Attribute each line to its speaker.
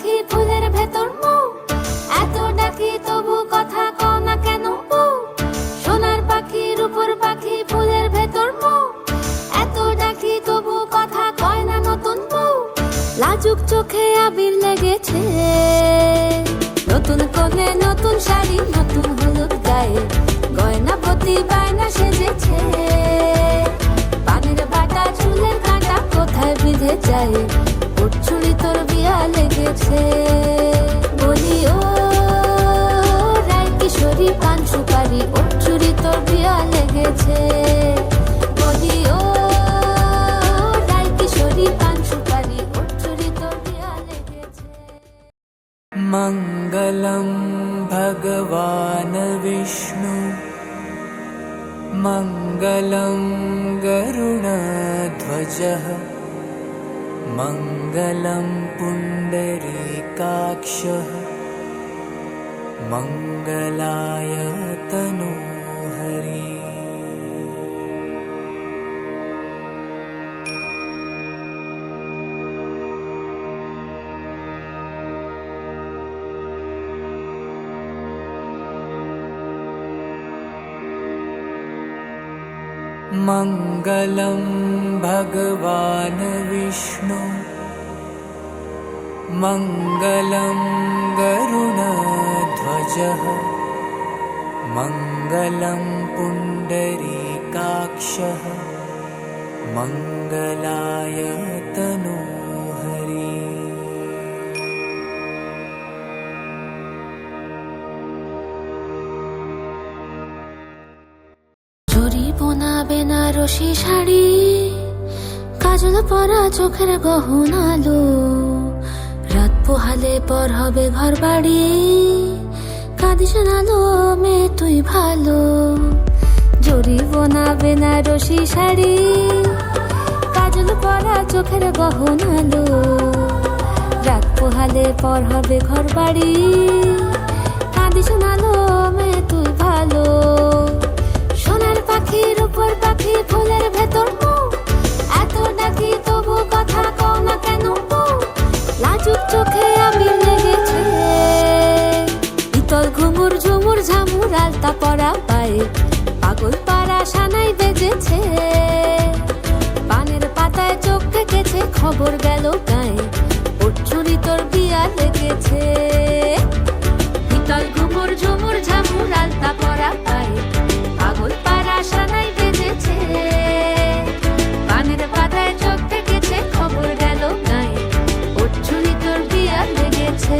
Speaker 1: পাখি ফুলের ভেতর মৌ, এত ডাকি তবু কথা কও না কেন বউ। সোনার পাখি রূপোর পাখি ফুলের ভেতর মৌ, এত ডাকি তবু কথা কয় না নতুন বউ। লাজুক চোখে আবির লেগেছে, নতুন কোণে নতুন শাড়ি নতুন হলুদ গায়ে, গয়না প্রতি বায়না সেজেছে। পানের বাটা চুলের কাঁটা কোথায় বিঁধে যায়, ওর চুড়ি তোর বিয়া লেগেছে। বলি ও রায় কিশোরী পান সুপারি, ওর চুড়ি তোর বিয়া লেগেছে। বলি ও রায় কিশোরী পান সুপারি, ওর চুড়ি তোর বিয়া লেগেছে।
Speaker 2: मङ्गलं भगवान् विष्णु, मङ्गलं गरुडध्वजः, मङ्गलं पुण्डरीकाक्षः, मङ्गलाय तनोहरि। मङ्गलं भगवान् विष्णु, मङ्गलं गरुडध्वजः, मङ्गलं पुण्डरीकाक्षः, मङ्गलाय तनोहरि।
Speaker 1: বোনা বেনারসি শাড়ি, কাজল পরা চোখের গহনালো, রাত পোহালে পর হবে ঘর বাড়ি, কাঁদিস নালো মেয়ে তুই ভালো। জরি বোনা বেনারসি শাড়ি, কাজল পরা চোখের গহনালো, রাত পোহালে পর হবে ঘর বাড়ি, কাঁদিস নালো মেয়ে তুই ভালো। সোনার পাখি রূপোর পাখি ফুলের ভেতর মৌ, এত ডাকি তবু কথা কও না কেন বউ। লাজুক চোখে আবির লেগেছে, ইতল ঘুমুর ঝুমুর ঝামুর আলতা পরা পায়ে, পাগল পাড়া সানাই বেজেছে। পানের পাতায় চোখ ঠেকেছে, খবর গেল গায়ে, ওর চুরি তোর বিয়া লেগেছে। ইতল ঘুমুর ঝুমুর ঝামুর আলতা পরা পায়ে, পাগল পাড়া সানাই বেজেছে। পানের পাতায় চোখ ঠেকেছে, খবর গেল গায়ে, ওর চুরি তোর বিয়া লেগেছে।